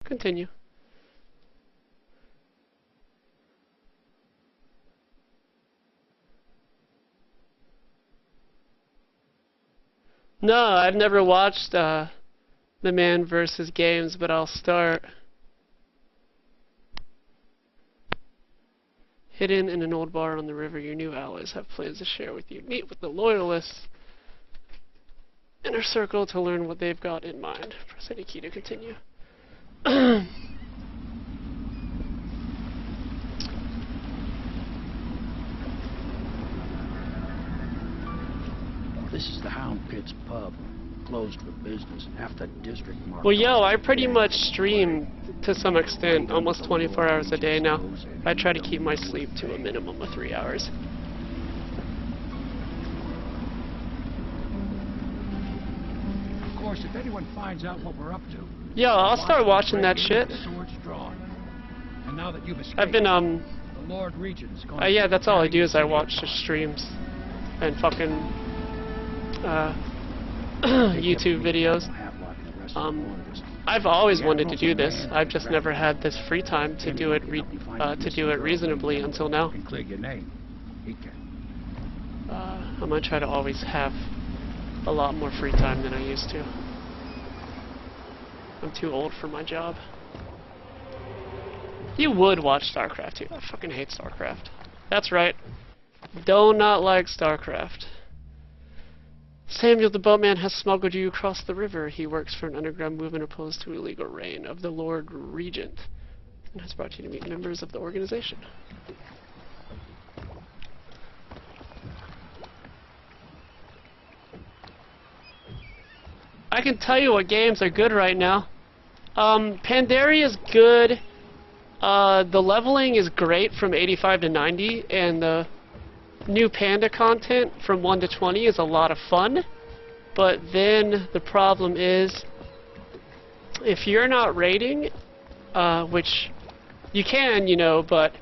Continue. No, I've never watched The Man vs. Games, but I'll start. Hidden in an old bar on the river, your new allies have plans to share with you. Meet with the loyalists. Inner circle to learn what they've got in mind. Press any key to continue. This is the Hound Pits pub. Closed for business. Half the district marked. Well, yo, I pretty much stream to some extent, almost 24 hours a day now. I try to keep my sleep to a minimum of 3 hours. Of course, if anyone finds out what we're up to. Yo, I'll start watching that shit. Swords drawn. And now that you've escaped, I've been the Lord Regent's going yeah, that's all I do is I watch the streams and fucking YouTube videos. I've always wanted to do this. I've just never had this free time to do it reasonably until now. I'm gonna try to always have a lot more free time than I used to. I'm too old for my job. You would watch StarCraft too. I fucking hate StarCraft. That's right. Do not like StarCraft. Samuel the boatman has smuggled you across the river. He works for an underground movement opposed to illegal reign of the Lord Regent and has brought you to meet members of the organization. I can tell you what games are good right now. Pandaria's good. The leveling is great from 85 to 90, and the new Panda content from 1 to 20 is a lot of fun. But then the problem is, if you're not raiding, which you can, you know, but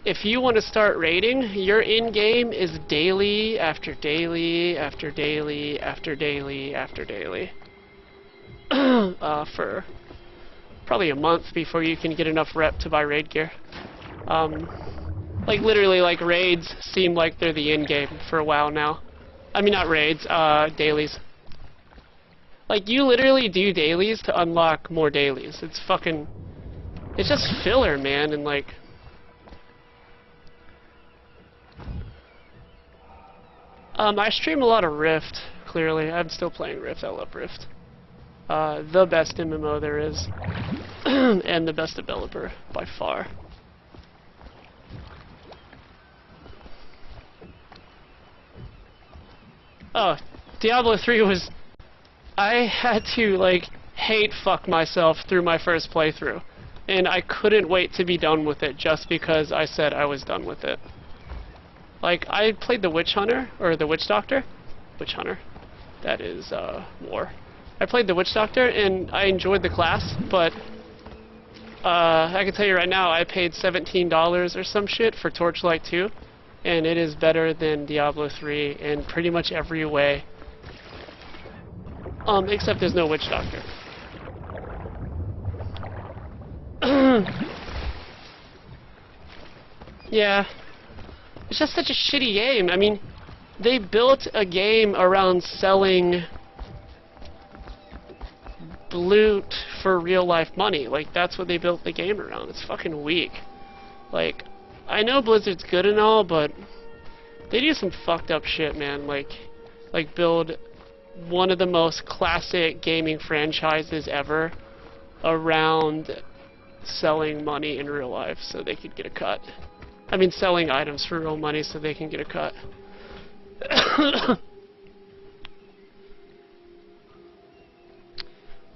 if you want to start raiding, your in-game is daily after daily after daily after daily after daily. For probably a month before you can get enough rep to buy raid gear. Like literally, like raids seem like they're the end game for a while now. I mean, not raids, dailies. Like you literally do dailies to unlock more dailies. It's fucking, it's just filler, man, and like. I stream a lot of Rift. Clearly, I'm still playing Rift. I love Rift. The best MMO there is, and the best developer by far. Oh, Diablo 3 was... I had to, like, hate fuck myself through my first playthrough. And I couldn't wait to be done with it just because I said I was done with it. Like, I played the Witch Hunter, or the Witch Doctor. Witch Hunter. That is, war. I played the Witch Doctor, and I enjoyed the class, but... I can tell you right now, I paid $17 or some shit for Torchlight 2. And it is better than Diablo 3 in pretty much every way. Except there's no Witch Doctor. Yeah. It's just such a shitty game. I mean, they built a game around selling loot for real life money. Like, that's what they built the game around. It's fucking weak. Like, I know Blizzard's good and all, but they do some fucked up shit, man. Like build one of the most classic gaming franchises ever around selling money in real life so they could get a cut. I mean, selling items for real money so they can get a cut.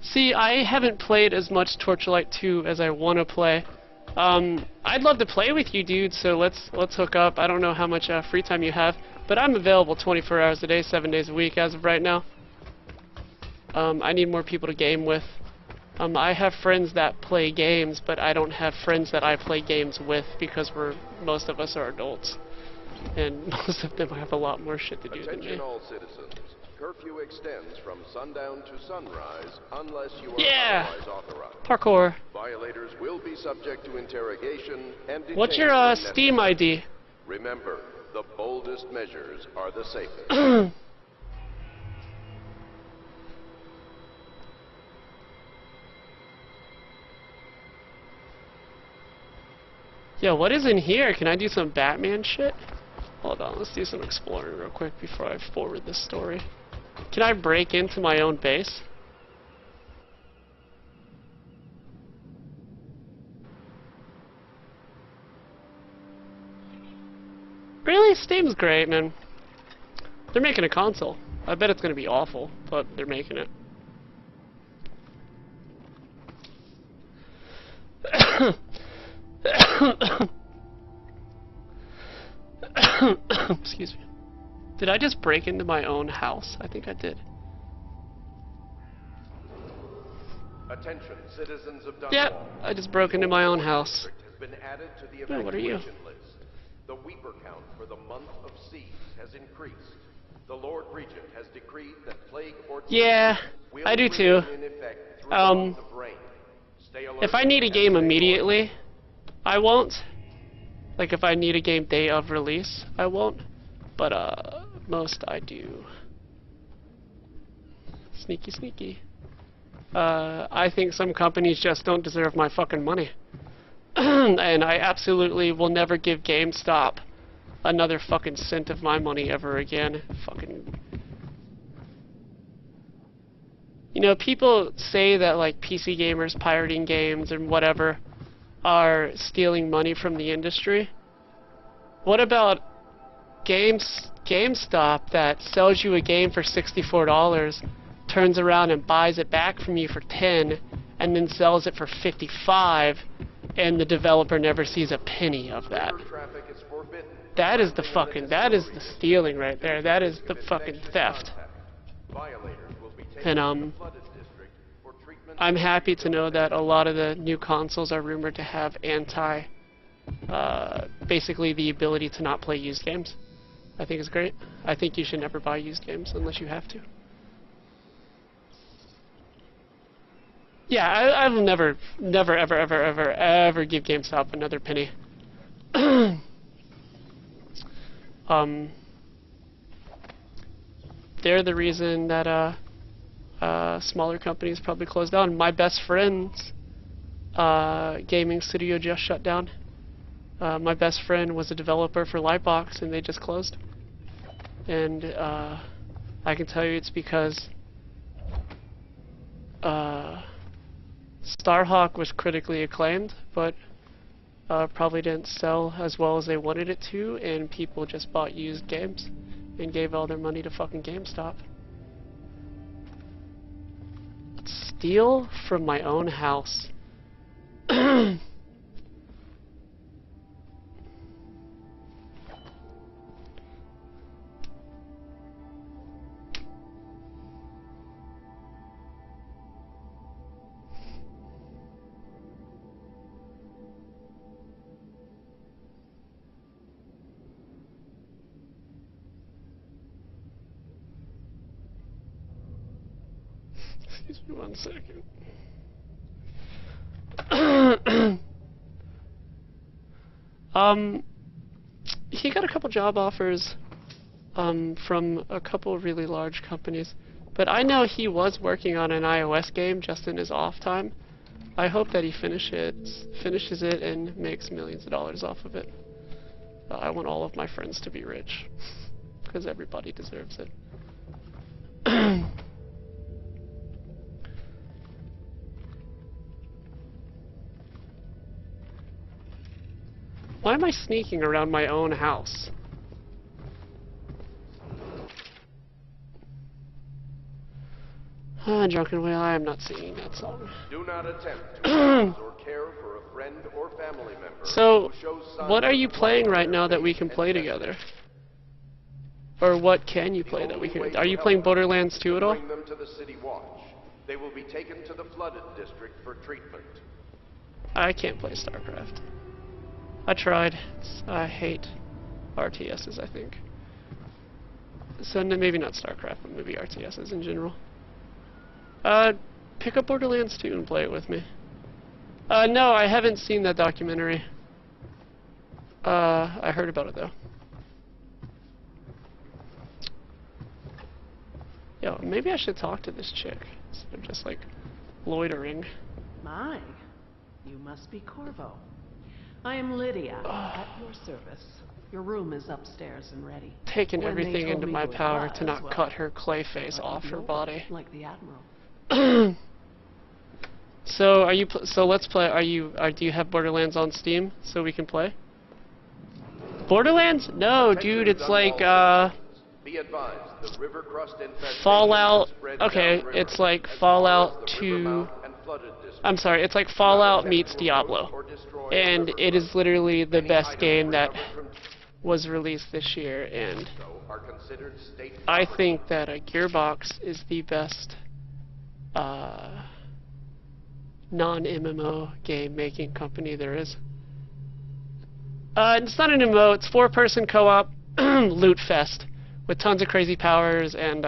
See, I haven't played as much Torchlight 2 as I want to play. I'd love to play with you, dude, so let's hook up. I don't know how much free time you have, but I'm available 24 hours a day, 7 days a week as of right now. I need more people to game with. I have friends that play games, but I don't have friends that I play games with because most of us are adults. And most of them have a lot more shit to do than me. Attention all citizens. Curfew extends from sundown to sunrise unless you are otherwise authorized. Parkour. Violators will be subject to interrogation and detained. What's your when Steam necessary. ID? Remember, the boldest measures are the safest. Yo, what is in here? Can I do some Batman shit? Hold on, let's do some exploring real quick before I forward this story. Can I break into my own base? Really? Steam's great, man. They're making a console. I bet it's gonna be awful, but they're making it. Excuse me. Did I just break into my own house? I think I did. Attention, citizens of Dunwall. Yep, I just broke into my own house. Has been added to the Oh, what are you? evacuation list. The Weeper count for the month of siege has increased. The Lord Regent has decreed that plague or Yeah, I do too. in effect throughout the brain. Stay alert If I need a and game stay immediately, I won't. Like if I need a game day of release, I won't. But most I do. Sneaky, sneaky. I think some companies just don't deserve my fucking money. And I absolutely will never give GameStop another fucking cent of my money ever again. Fucking. You know, people say that like PC gamers pirating games and whatever are stealing money from the industry. What about GameStop that sells you a game for $64, turns around and buys it back from you for $10, and then sells it for $55, and the developer never sees a penny of that? traffic is forbidden. That is the the stealing right there. That is the fucking theft. Violators will be taken And to the flooded district for treatment. I'm happy to know that a lot of the new consoles are rumored to have basically the ability to not play used games. I think it's great. I think you should never buy used games unless you have to. Yeah, I will never, ever give GameStop another penny. They're the reason that smaller companies probably closed down. My best friend's gaming studio just shut down. My best friend was a developer for Lightbox, and they just closed. And I can tell you it's because Starhawk was critically acclaimed, but probably didn't sell as well as they wanted it to, and people just bought used games and gave all their money to fucking GameStop. Steal from my own house. Excuse me 1 second. He got a couple job offers from a couple really large companies, but I know he was working on an iOS game just in his off time. I hope that he finishes it and makes millions of dollars off of it. I want all of my friends to be rich, because everybody deserves it. Why am I sneaking around my own house? Drunken Whale, I am not singing that song. Do not attempt to house or care for a friend or family member. So, who shows signs what are you of playing neglect right now that we can play together? Or what can you play that we can... Are you playing Borderlands 2 at all? Bring them to the city watch. They will be taken to the flooded district for treatment. I can't play StarCraft. I tried. I hate RTSs, I think. So maybe not StarCraft, but maybe RTSs in general. Pick up Borderlands 2 and play it with me. No, I haven't seen that documentary. I heard about it though. Yo, maybe I should talk to this chick instead of just like loitering. My, you must be Corvo. I am Lydia, at your service. Your room is upstairs and ready. Taking When they everything told into me my who it power was, to not well, cut her clay face I'd off be her over, body. like the Admiral. So are you? So let's play. Do you have Borderlands on Steam so we can play? Borderlands? No, dude. It's like Be advised, the river crust infestation Fallout. has spread Okay, downriver it's like as Fallout far as the 2. Rivermouth and flooded districts. I'm sorry. It's like Fallout meets Diablo, and it is literally the best game that was released this year. And I think that Gearbox is the best non-MMO game making company there is. It's not an MMO, it's 4-person co-op loot fest with tons of crazy powers, and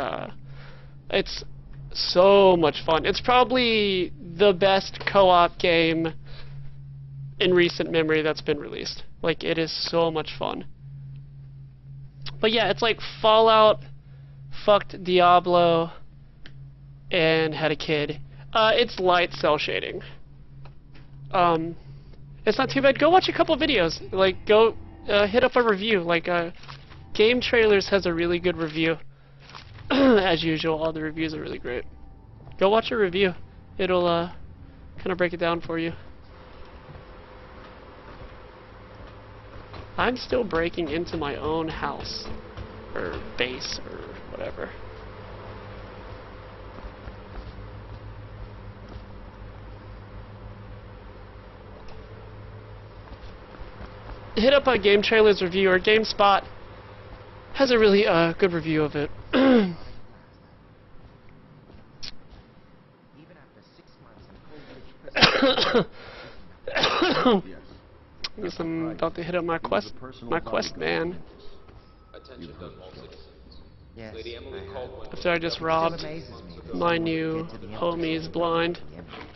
it's so much fun. It's probably the best co-op game in recent memory that's been released. Like, it is so much fun. But yeah, it's like Fallout fucked Diablo and had a kid. It's light cell shading. It's not too bad. Go watch a couple videos. Like, go hit up a review. Like, Game Trailers has a really good review. As usual, all the reviews are really great. Go watch a review. It'll kind of break it down for you. I'm still breaking into my own house, or base, or whatever. Hit up a Game Trailers review, or GameSpot has a really good review of it. Even after 6 months in I guess I'm about to hit up my quest man. Attention Dunwall citizens. yes, Lady Emily Caldwell. After I just robbed my new homie's blind,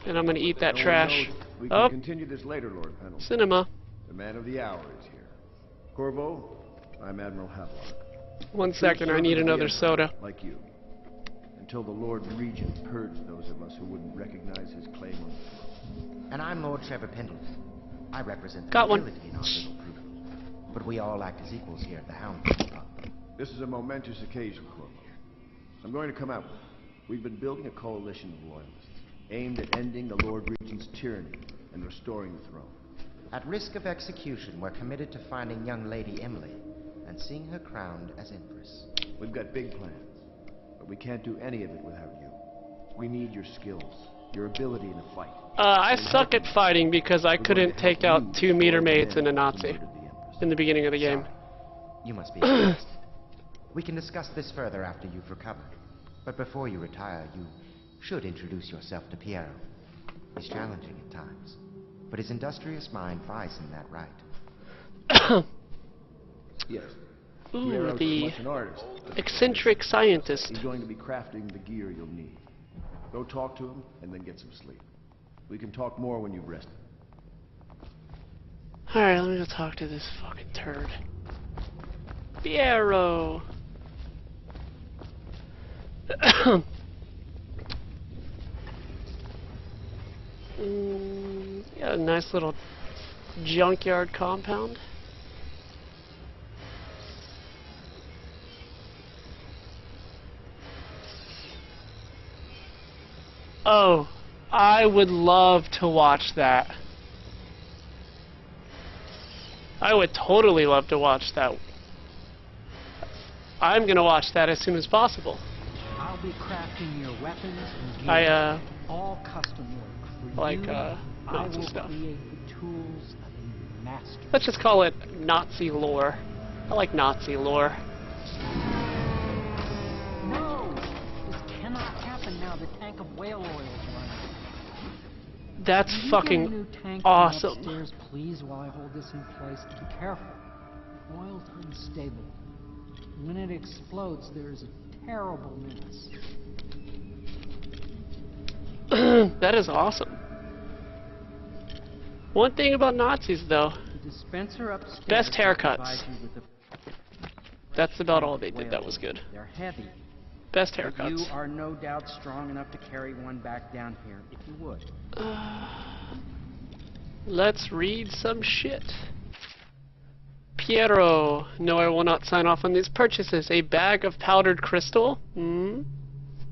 and I'm gonna eat that trash. We can Oh, continue this later, Lord Pennell. cinema. The man of the hour is here. Corvo, I'm Admiral Havelock. 1 second, I need another soda. Like you. Until the Lord Regent purged those of us who wouldn't recognize his claim on the throne. And I'm Lord Trevor Pendleton. I represent the Got one. nobility in our little group. But we all act as equals here at the Hound. This is a momentous occasion, Corvo. I'm going to come out with it. We've been building a coalition of loyalists, aimed at ending the Lord Regent's tyranny and restoring the throne. At risk of execution, we're committed to finding young Lady Emily and seeing her crowned as Empress. We've got big plans, but we can't do any of it without you. We need your skills, your ability in a fight. I suck at fighting because I couldn't take out 2 meter maids and a Nazi in the beginning of the game. You must be impressed. We can discuss this further after you've recovered. But before you retire, you should introduce yourself to Piero. He's challenging at times, but his industrious mind buys him that right. Yes. Ooh, Piero's the as much an artist as a eccentric scientist. He's going to be crafting the gear you'll need. Go talk to him, and then get some sleep. We can talk more when you've rested. Alright, let me go talk to this fucking turd. Piero! Yeah, a nice little junkyard compound. Oh, I would love to watch that. I would totally love to watch that. I'm gonna watch that as soon as possible. I'll be crafting your weapons and gear. All custom work for like, you. I Nazi will stuff. create the tools of a master. Let's just call it Nazi lore. I like Nazi lore. No! This cannot happen now. The tank of whale oil is running. That's Can you get a fucking new tank from awesome. upstairs, please, while I hold this in place. Be careful. Oil's unstable. When it explodes, there's a terrible mess. That is awesome. One thing about Nazis, though, The dispenser upstairs best haircuts. provides you with a That's about all they did. That was good. They're heavy. Best But haircuts. you are no doubt strong enough to carry one back down here, if you would. Let's read some shit. Piero, no, I will not sign off on these purchases. A bag of powdered crystal?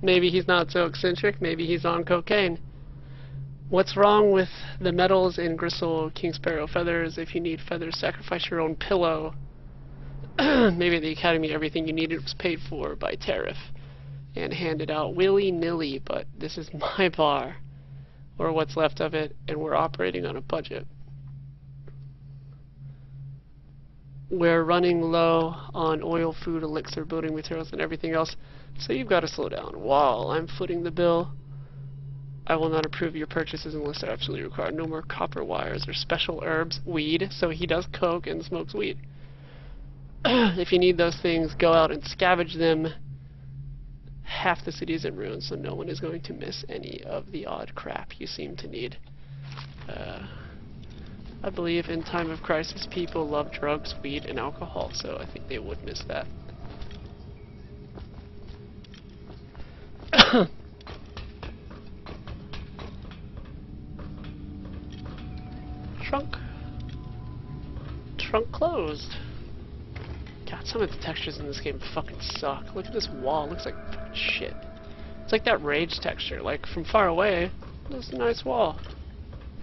Maybe he's not so eccentric. Maybe he's on cocaine. What's wrong with the metals in gristle, king sparrow feathers? If you need feathers, sacrifice your own pillow. Maybe at the academy everything you needed was paid for by tariff and handed out willy-nilly, but this is my bar, or what's left of it, and we're operating on a budget. We're running low on oil, food, elixir, building materials, and everything else, so you've got to slow down. While I'm footing the bill, I will not approve your purchases unless they're absolutely required. No more copper wires or special herbs. Weed, so he does coke and smokes weed. If you need those things, go out and scavenge them. Half the city is in ruins, so no one is going to miss any of the odd crap you seem to need. I believe in time of crisis, people love drugs, weed, and alcohol, so I think they would miss that. Trunk closed. God, some of the textures in this game fucking suck. Look at this wall. It looks like fucking shit. It's like that rage texture. Like, from far away, it's a nice wall.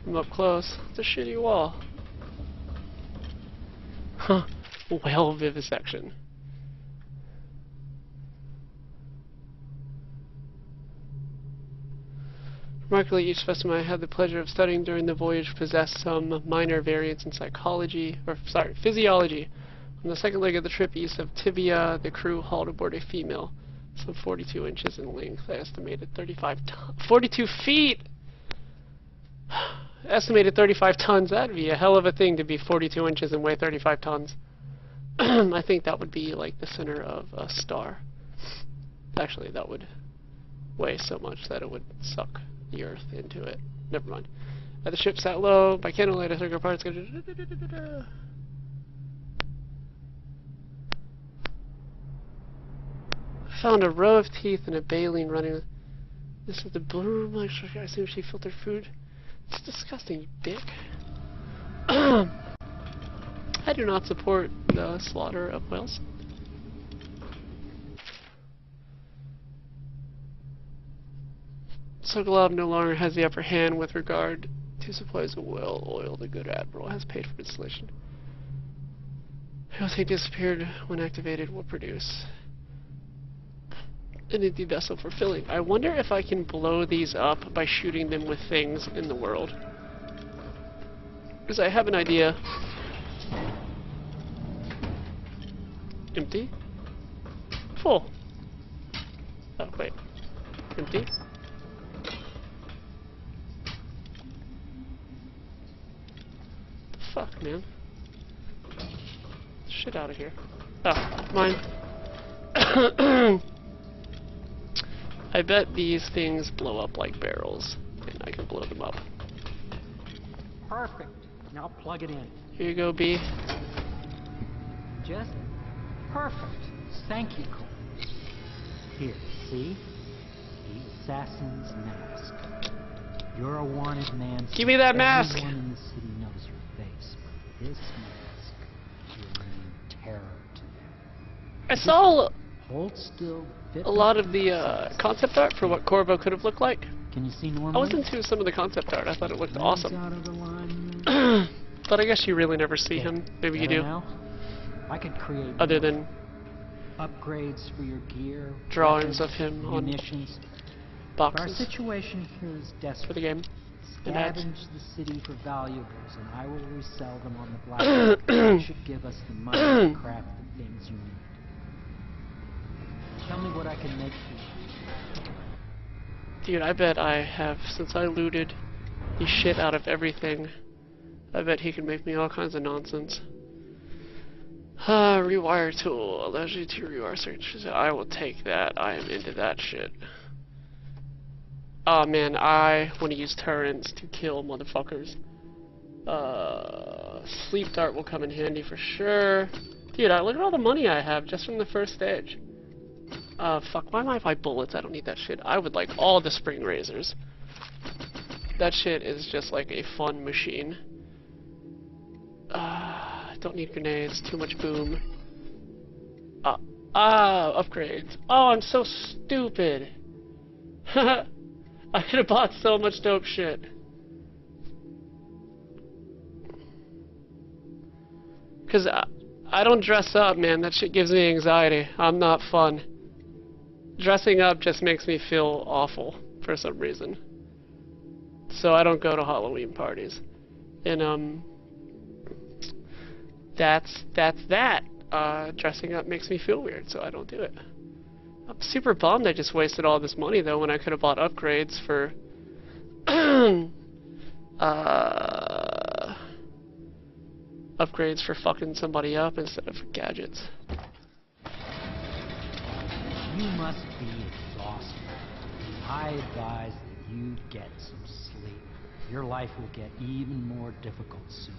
From up close, it's a shitty wall. Huh. Whale vivisection. Remarkably, each specimen I had the pleasure of studying during the voyage possessed some minor variants in physiology. On the second leg of the trip east of Tibia, the crew hauled aboard a female, some 42 inches in length, estimated 42 feet! Estimated 35 tons. That'd be a hell of a thing to be 42 inches and weigh 35 tons. I think that would be like the center of a star. Actually, that would weigh so much that it would suck the earth into it. Never mind. The ship sat low. By candlelight, I took apart. Found a row of teeth and a baleen running. This is the blue room. I assume she filtered food. It's disgusting, you dick. I do not support the slaughter of whales. Sokolov no longer has the upper hand with regard to supplies of whale oil. The good admiral has paid for installation. Once he disappeared, when activated, will produce an empty vessel for filling. I wonder if I can blow these up by shooting them with things in the world. Because I have an idea. Empty? Full. Oh, wait. Empty? Fuck, man. Shit out of here. Oh, mine. I bet these things blow up like barrels, and I can blow them up. Perfect. Now plug it in. Here you go, B. Just perfect. Thank you, Cole. Here, see? The assassin's mask. You're a wanted man. Give me that mask! Everyone in the city knows your face, but this mask will mean terror to them. I saw Hold still. a lot of the concept art for what Corvo could have looked like. Can you see normally? I was into some of the concept art. I thought it looked awesome. Out of alignment. But I guess you really never see him. Maybe you do. Now? I could create Other than upgrades for your gear, drawings weapons, of him on munitions. Our boxes situation here is desperate. for the game. And ads. Scavenge the city for valuables, and I will resell them on the black market. That should give us the money to craft the things you need. Tell me what I can make for you. Dude, I bet I have, since I looted the shit out of everything, I bet he can make me all kinds of nonsense. Rewire tool allows you to rewire searches. I will take that. I am into that shit. Oh man, I want to use turrets to kill motherfuckers. Sleep dart will come in handy for sure. Dude, look at all the money I have just from the first stage. Fuck, why am I buy bullets? I don't need that shit. I would like all the spring razors. That shit is just like a fun machine. Don't need grenades, too much boom. Upgrades. Oh, I'm so stupid. I could have bought so much dope shit. Cause I don't dress up, man. That shit gives me anxiety. I'm not fun. Dressing up just makes me feel awful for some reason. So I don't go to Halloween parties. And that's that. Dressing up makes me feel weird, so I don't do it. I'm super bummed I just wasted all this money though when I could have bought upgrades for upgrades for fucking somebody up instead of for gadgets. You must be exhausted. I advise that you get some sleep. Your life will get even more difficult soon.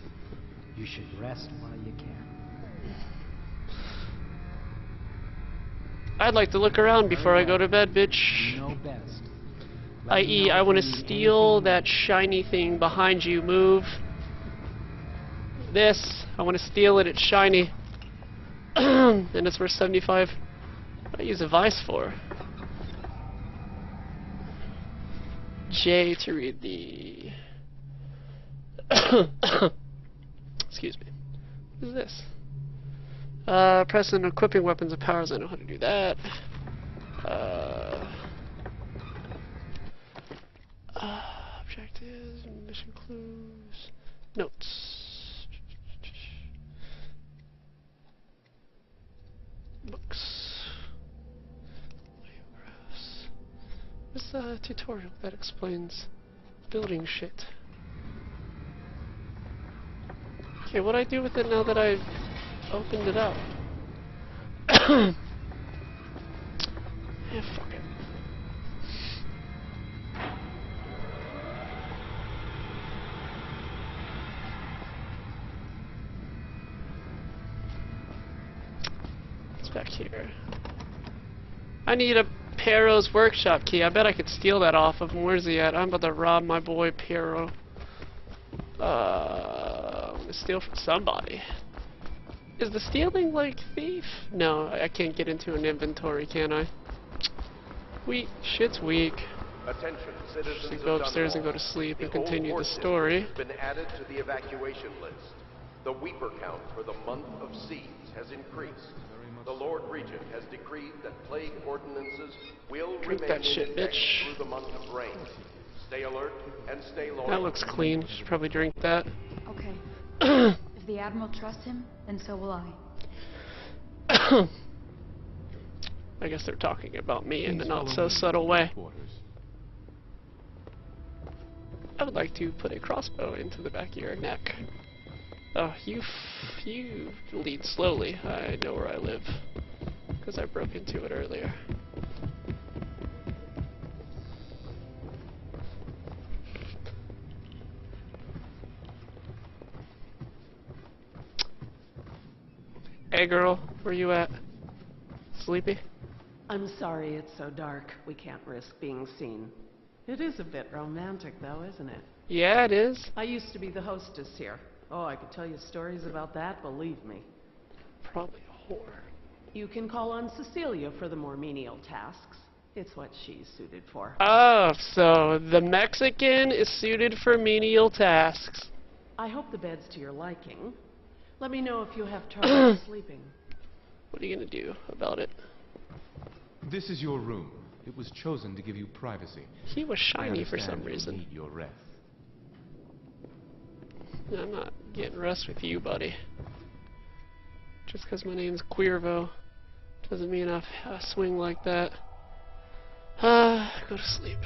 You should rest while you can. I'd like to look around before I go to bed, bitch. You know best. I.e., I want to steal that shiny thing behind you. Move. This. I want to steal it. It's shiny. And it's worth 75. What do I use a vice for? J to read the... Excuse me. What is this? Press and equipping weapons and powers. I know how to do that. Objectives, mission clues, notes, books, photographs. What's the tutorial that explains building shit? Okay, what do I do with it now that I've opened it up? Yeah, fuck it. What's back here? I need a Pierrot's workshop key. I bet I could steal that off of him. Where's he at? I'm about to rob my boy Pierrot. I'm gonna steal from somebody. Is the stealing like thief? No, I can't get into an inventory, can I? Weak. Shit's weak. Attention, citizens Should of go upstairs and go Dunwall. to sleep and The old continue the Horde story. district has been added to the evacuation list. The Weeper count for the month of siege has increased. The Lord Regent has decreed that plague ordinances will Drink remain that shit, in effect bitch. through the month of rain. Stay alert and stay loyal. That looks clean. Should probably drink that. Okay. If the Admiral trusts him, then so will I. I guess they're talking about me in a not so subtle way. I would like to put a crossbow into the back of your neck. Oh, you lead slowly. I know where I live, because I broke into it earlier. Hey girl, where you at? Sleepy? I'm sorry it's so dark. We can't risk being seen. It is a bit romantic, though, isn't it? Yeah, it is. I used to be the hostess here. Oh, I could tell you stories about that, believe me. Probably a whore. You can call on Cecilia for the more menial tasks. It's what she's suited for. Oh, so the Mexican is suited for menial tasks. I hope the bed's to your liking. Let me know if you have trouble sleeping. What are you gonna do about it? This is your room. It was chosen to give you privacy. He was shiny for some I understand you reason. need your rest. I'm not getting rest with you, buddy. Just because my name's Queervo doesn't mean I swing like that. Go to sleep.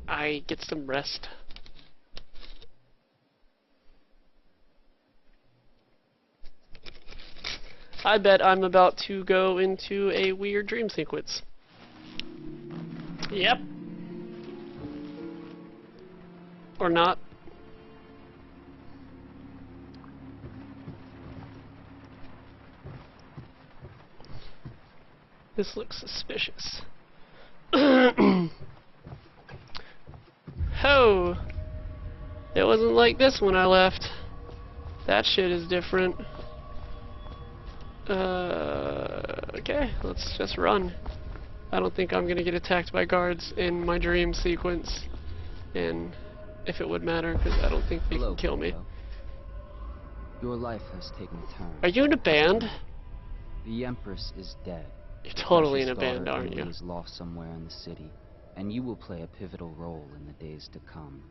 I get some rest. I bet I'm about to go into a weird dream sequence. Yep. Or not. This looks suspicious. Ho! It wasn't like this when I left. That shit is different. Okay, let's just run. I don't think I'm gonna get attacked by guards in my dream sequence. And if it would matter, because I don't think they can kill me. Corvo. Your life has taken a turn. Are you in a band? The Empress is dead. You're totally in Precious a band, daughter aren't you? Emily is lost somewhere in the city, and you will play a pivotal role in the days to come.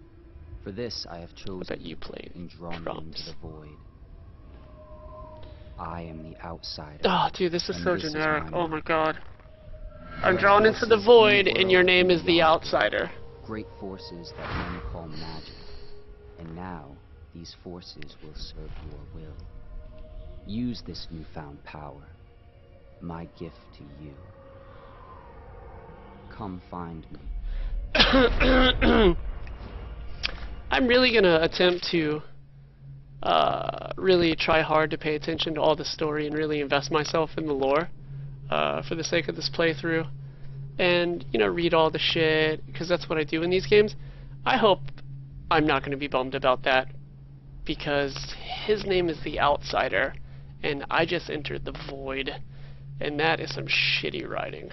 For this, I have chosen bet you played and drawn you drums. into the void. I am the outsider. Oh, dude, this is and so this generic. my Oh name. my god. I'm drawn into the void, and your name is the outsider. Great forces that men call magic. And now, these forces will serve your will. Use this newfound power. My gift to you. Come find me. I'm really gonna attempt to really try hard to pay attention to all the story and really invest myself in the lore for the sake of this playthrough, and you know, read all the shit, because that's what I do in these games. I hope I'm not gonna be bummed about that, because his name is the Outsider and I just entered the void, and that is some shitty writing.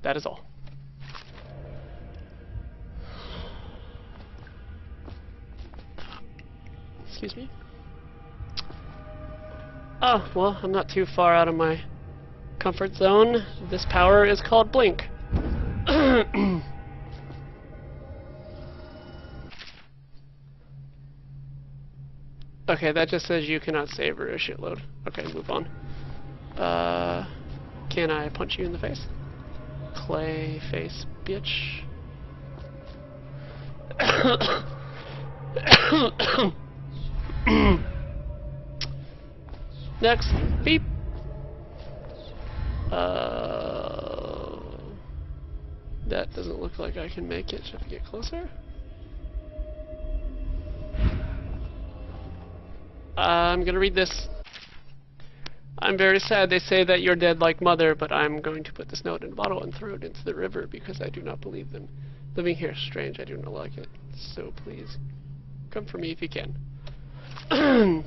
That is all. Excuse me? Oh, well, I'm not too far out of my comfort zone. This power is called Blink. Okay, that just says you cannot savor a shitload. Okay, move on. Can I punch you in the face? Clay face, bitch. Next, beep. That doesn't look like I can make it. Should I get closer? I'm gonna read this. I'm very sad they say that you're dead like mother, but I'm going to put this note in a bottle and throw it into the river because I do not believe them. Living here is strange. I do not like it. So please, come for me if you can. Damn.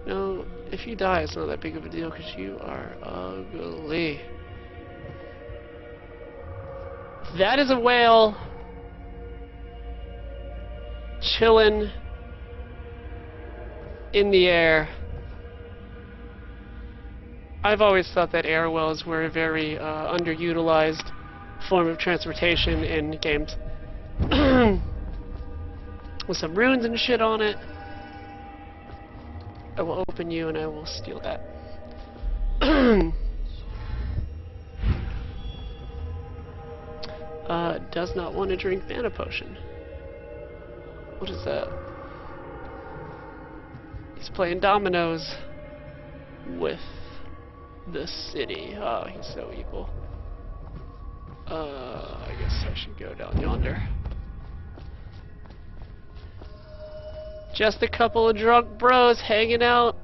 No, if you die, it's not that big of a deal because you are ugly. That is a whale chilling in the air. I've always thought that air whales were a very underutilized form of transportation in games. With some runes and shit on it. I will open you and I will steal that. Does not want to drink mana potion. What is that? He's playing dominoes with the city. Oh, he's so evil. I guess I should go down yonder. Just a couple of drunk bros hanging out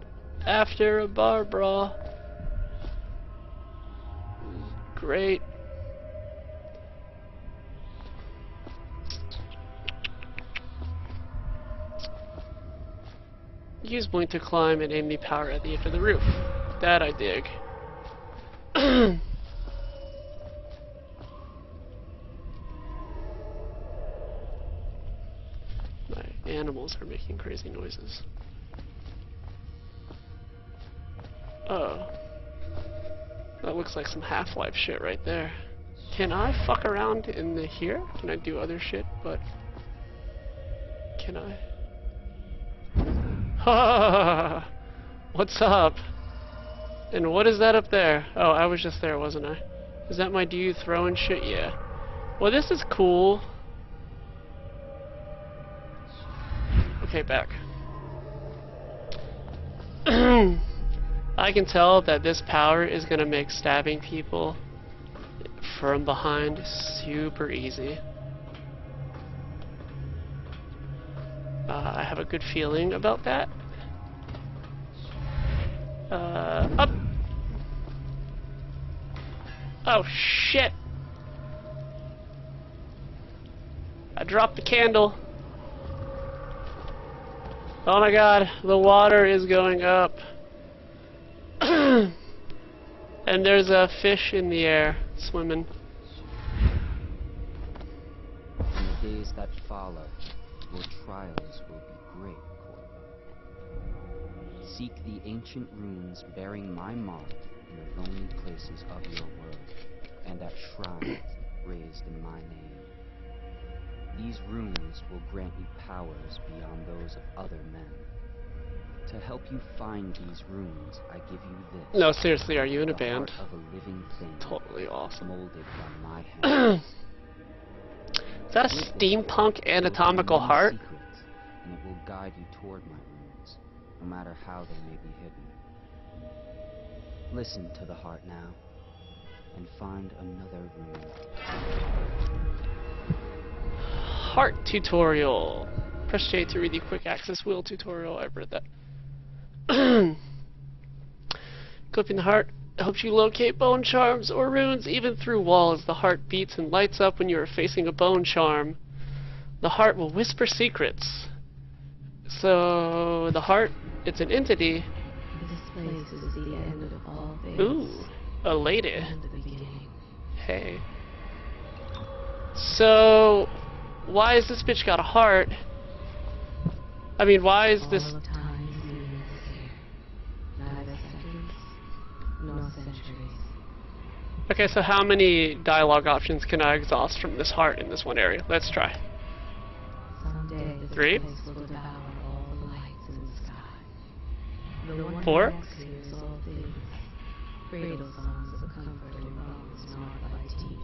after a bar brawl. Great. Use Blink to climb and aim the power at the edge of the roof. That I dig. My animals are making crazy noises. Oh. That looks like some Half-Life shit right there. Can I fuck around in the here? Can I do other shit, but... Can I? What's up? And what is that up there? Oh, I was just there, wasn't I? Is that my dude throwing shit? Yeah. Well, this is cool. payback. I can tell that this power is gonna make stabbing people from behind super easy. I have a good feeling about that. Up! Oh shit! I dropped the candle. Oh my god, the water is going up. And there's a fish in the air swimming. In the days that follow, your trials will be great, Corvo. Seek the ancient runes bearing my mark in the lonely places of your world, and at shrines raised in my name. These runes will grant you powers beyond those of other men. To help you find these runes, I give you this. No, seriously, are you in a the band? heart of a living thing, Totally awesome. molded by my hands. Is that a steampunk anatomical heart? Secrets, and it will guide you toward my runes, no matter how they may be hidden. Listen to the heart now, and find another rune. Heart tutorial. Press J to read the quick access wheel tutorial. I've read that. Clipping the heart helps you locate bone charms or runes even through walls. The heart beats and lights up when you are facing a bone charm. The heart will whisper secrets. So the heart, it's an entity. This place is the end of all things. Ooh, a lady. And the beginning. Hey. So why is this bitch got a heart? I mean, why is this? All of time is meaningless here. Neither seconds, nor centuries. Okay, so how many dialogue options can I exhaust from this heart in this one area? Let's try. Someday this 3, place will devour all the lights in the sky. The one 4, who exhales all things. Cradle songs of comfort and bones gnawed by teeth.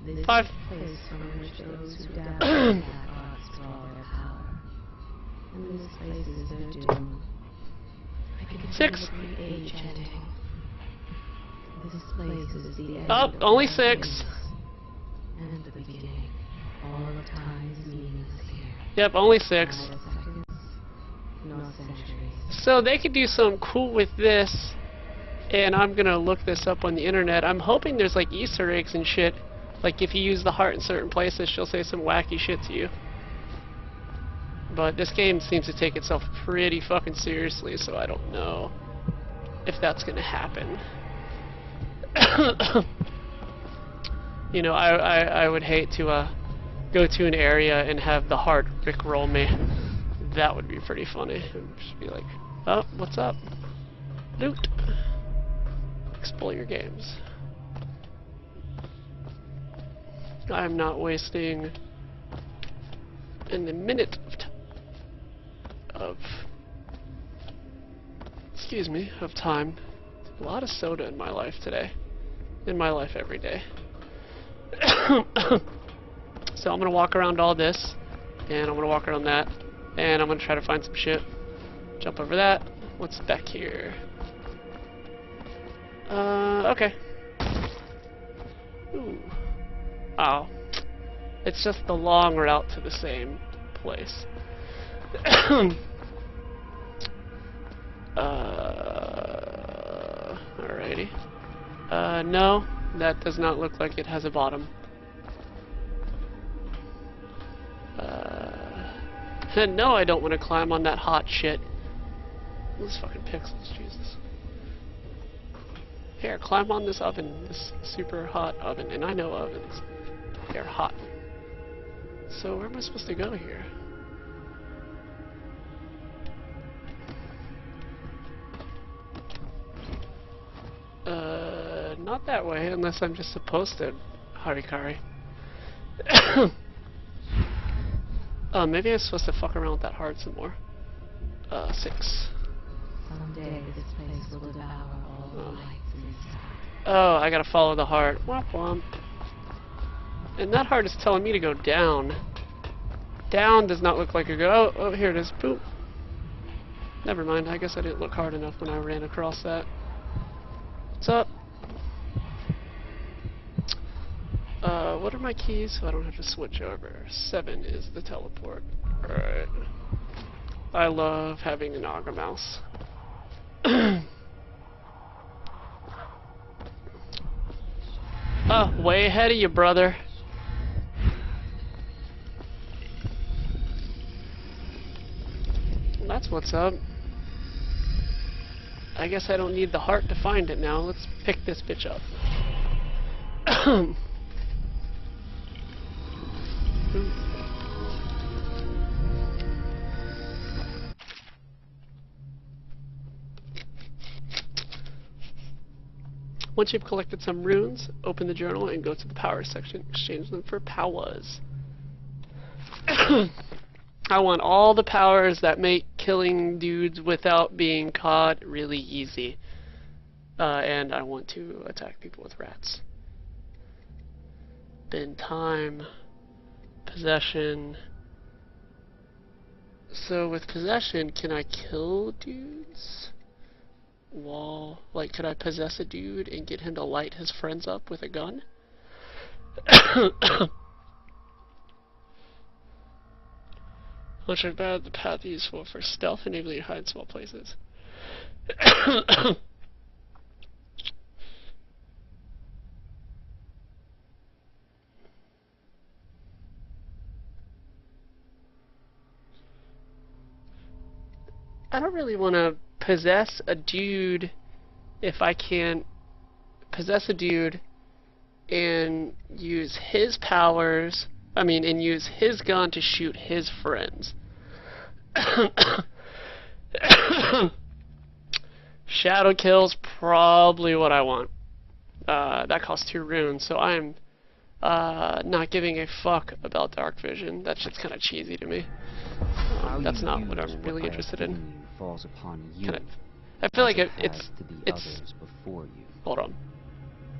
This 5. is the place from which those who dabble in that arts draw their power. And this place is their doom. I can 6. feel the age ending. This place is the end. Oh, of only all 6. things. And the beginning. All of time is meaningless here. Yep, only 6. Neither seconds, nor centuries. So they could do something cool with this, and I'm gonna look this up on the internet. I'm hoping there's like Easter eggs and shit. Like if you use the heart in certain places, she'll say some wacky shit to you. But this game seems to take itself pretty fucking seriously, so I don't know if that's gonna happen. You know, I would hate to go to an area and have the heart rickroll me. That would be pretty funny. It would just be like, oh, what's up? Loot. Explore your games. I am not wasting a minute of excuse me, of time. A lot of soda in my life today. In my life every day. So I'm gonna walk around all this, and I'm gonna walk around that, and I'm gonna try to find some shit. Jump over that. What's back here? Okay. Ooh. Oh. It's just the long route to the same place. Alrighty. No, that does not look like it has a bottom. No, I don't want to climb on that hot shit. Those fucking pixels, Jesus. Here, climb on this oven, this super hot oven, and I know ovens. They're hot. So where am I supposed to go here? Not that way, unless I'm just supposed to, Harikari. Oh, maybe I'm supposed to fuck around with that heart some more. 6. Someday this place will devour all the lights in the sky. Oh, I gotta follow the heart. Womp womp. And that heart is telling me to go down. Down does not look like a go. Oh, here it is. Boop. Never mind. I guess I didn't look hard enough when I ran across that. What's up? What are my keys so I don't have to switch over? 7 is the teleport. Alright. I love having an auger mouse. Oh, way ahead of you, brother. That's what's up. I guess I don't need the heart to find it now. Let's pick this bitch up. Once you've collected some runes, open the journal and go to the power section. Exchange them for powers. I want all the powers that make killing dudes without being caught really easy. And I want to attack people with rats. Then time, possession. So with possession, can I kill dudes? Wall. Like, could I possess a dude and get him to light his friends up with a gun? Much bad the path useful for stealth, enabling you to hide in small places. I don't really want to possess a dude if I can't possess a dude and use his powers, and use his gun to shoot his friends. Shadow kill's probably what I want. That costs 2 runes, so I'm not giving a fuck about dark vision. That shit's kind of cheesy to me. That's not what I'm really interested in. Falls upon you. I feel like it's others before you. Hold on.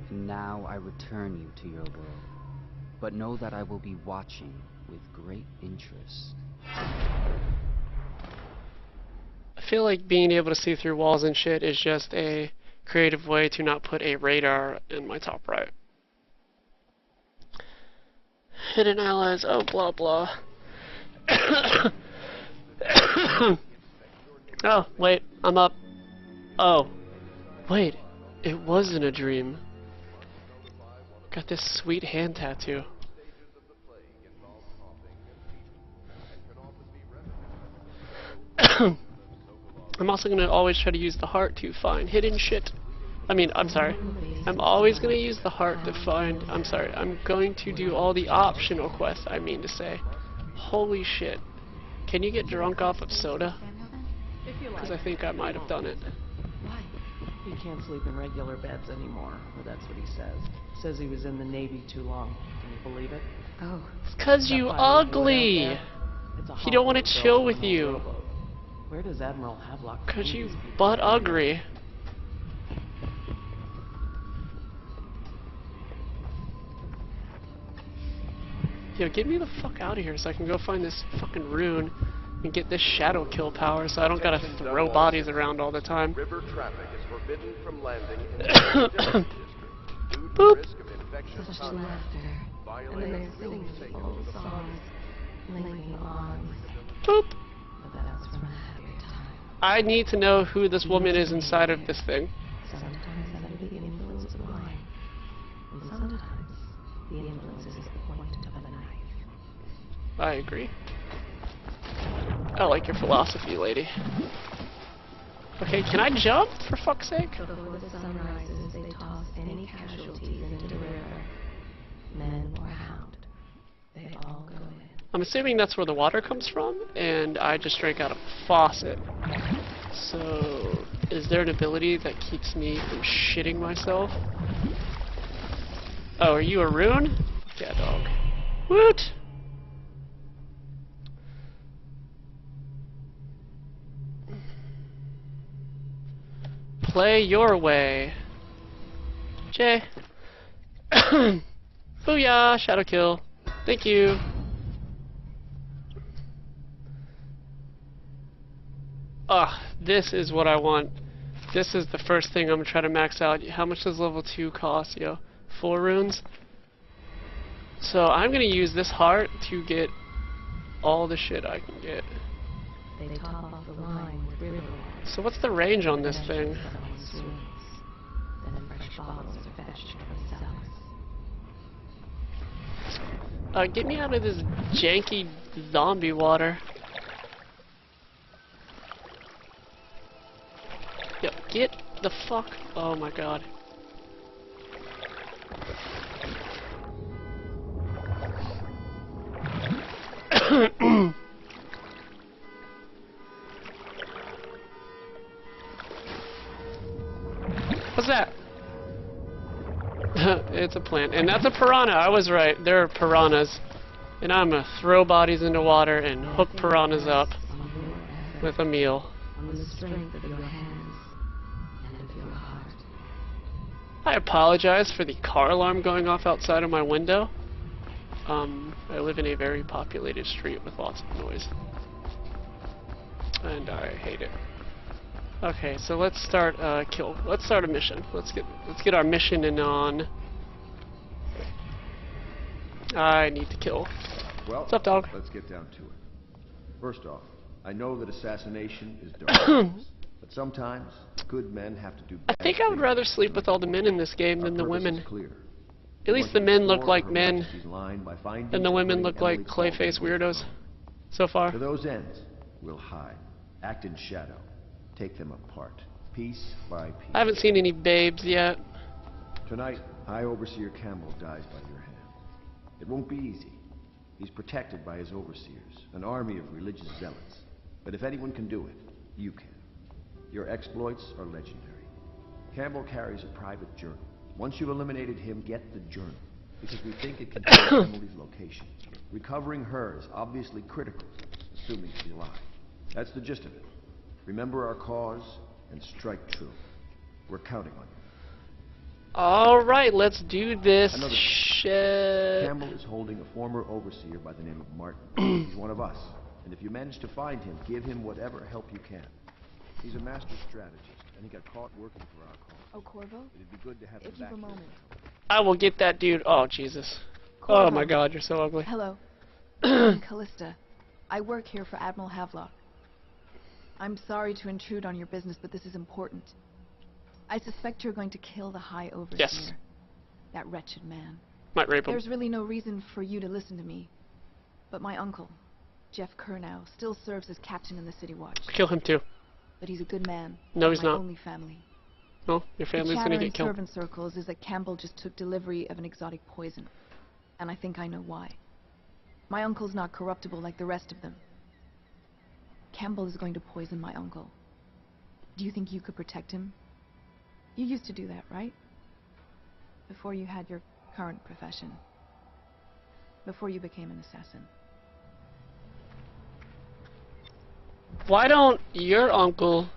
And now I return you to your world, but know that I will be watching with great interest. I feel like being able to see through walls and shit is just a creative way to not put a radar in my top right. Hidden allies, oh blah blah. Oh, wait, I'm up. Oh, wait, it wasn't a dream. Got this sweet hand tattoo. I'm also gonna always try to use the heart to find hidden shit. I'm sorry. I'm always gonna use the heart to find. I'm going to do all the optional quests, I mean to say. Holy shit. Can you get drunk off of soda? Because I think I might have done it. Why? He can't sleep in regular beds anymore, or that's what he says. Says he was in the Navy too long. Can you believe it? Oh. It's because you ugly! He don't want to chill with you. Where does Admiral Havelock? Because you butt ugly. Yo, get me the fuck out of here so I can go find this fucking rune and get this shadow kill power so I don't gotta throw bodies around all the time. River traffic is forbidden from landing in the district due to Boop. risk of infectious Such contact. laughter, and then they're singing old songs, linking arms. Boop. But that's from a happier time. I need to know who this woman is inside of this thing. Sometimes under the influence of wine, and sometimes the influence is the point of a knife. I agree. I like your philosophy, lady. Okay, can I jump, for fuck's sake? Before the sun rises, they toss any casualties into the river. Men or hound, they all go in. I'm assuming that's where the water comes from, and I just drank out of a faucet. So, is there an ability that keeps me from shitting myself? Oh, are you a rune? Yeah, dog. Woot! Play your way. Jay. Booyah! Shadow kill. Thank you. This is what I want. This is the first thing I'm gonna try to max out. How much does level 2 cost, yo? 4 runes? So I'm gonna use this heart to get all the shit I can get. They top off the wine with river water. So what's the range on this thing? Someone swims. Then fresh bottles are fetched from the cellars. Get me out of this janky zombie water. Yo, get the fuck. Oh my god. What's that? It's a plant. And that's a piranha. I was right. There are piranhas. And I'm gonna throw bodies into water and hook piranhas up with a meal. On the strength of your hands and of your heart. I apologize for the car alarm going off outside of my window. I live in a very populated street with lots of noise. And I hate it. Okay, so let's start let's start a mission. Let's get our mission in on. I need to kill. Well, what's up, dog? Let's get down to it. First off, I know that assassination is dark, but sometimes good men have to do bad I think I would things. rather sleep with all the men in this game than the Our purpose women. is clear. At We least want the to men look explore like Her men, Majesty's line by finding and the women and look putting like Emily Clayface Caldwell weirdos. down. So far. To those ends, we'll hide, act in shadow, take them apart, piece by piece. I haven't seen any babes yet. Tonight, High Overseer Campbell dies by your hand. It won't be easy. He's protected by his overseers, an army of religious zealots. But if anyone can do it, you can. Your exploits are legendary. Campbell carries a private journal. Once you've eliminated him, get the journal, because we think it contains Emily's location. Recovering her is obviously critical, assuming she's alive. That's the gist of it. Remember our cause and strike true. We're counting on you. Alright, let's do this Another thing. shit. Campbell is holding a former overseer by the name of Martin. He's one of us. And if you manage to find him, give him whatever help you can. He's a master strategist, and he got caught working for our cause. Oh, Corvo? It'd be good to have him If you've back a here. moment. I will get that dude. Oh, Jesus. Corvo. Oh my god, you're so ugly. Hello. I'm Callista. I work here for Admiral Havelock. I'm sorry to intrude on your business, but this is important. I suspect you're going to kill the High Overseer. Yes. That wretched man. Might rape him. There's really no reason for you to listen to me. But my uncle, Jeff Kernow, still serves as captain in the City Watch. Kill him too. But he's a good man. No, and he's my not. only family. No, your family's gonna The chatter get in killed. servant circles is that Campbell just took delivery of an exotic poison. And I think I know why. My uncle's not corruptible like the rest of them. Campbell is going to poison my uncle. Do you think you could protect him? You used to do that, right? Before you had your current profession. Before you became an assassin. Why don't your uncle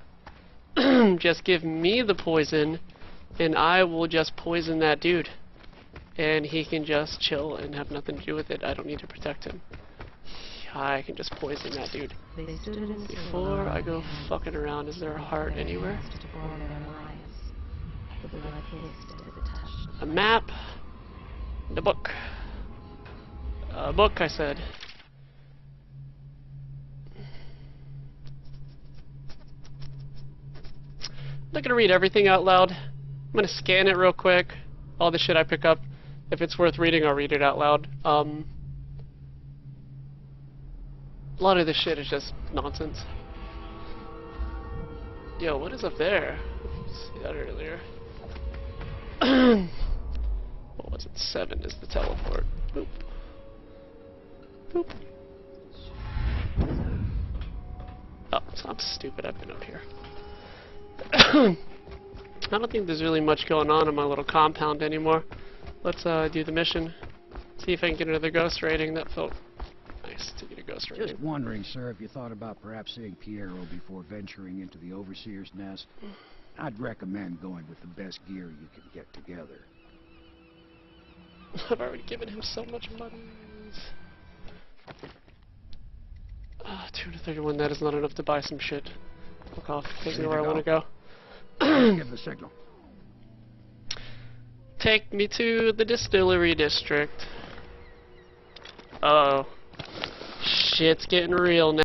just give me the poison and I will just poison that dude? And he can just chill and have nothing to do with it. I don't need to protect him. I can just poison that dude. They stood in a Before I go fucking around, is there a heart anywhere? to form their lives. The blood hissed as it touched. A map. The book. A book, I said. I'm not gonna read everything out loud. I'm gonna scan it real quick. All the shit I pick up. If it's worth reading, I'll read it out loud. A lot of this shit is just nonsense. Yo, what is up there? See that earlier. What was it? 7 is the teleport. Boop. Boop. Oh, I'm stupid. I've been up here. I don't think there's really much going on in my little compound anymore. Let's do the mission. See if I can get another ghost rating. That felt nice to get a ghost rating. Just wondering, sir, if you thought about perhaps seeing Piero before venturing into the Overseer's nest. I'd recommend going with the best gear you can get together. I've already given him so much money. 231, that is not enough to buy some shit. Fuck off. Take me where I want to go. Give the signal. Take me to the distillery district. Uh oh. Shit's getting real now.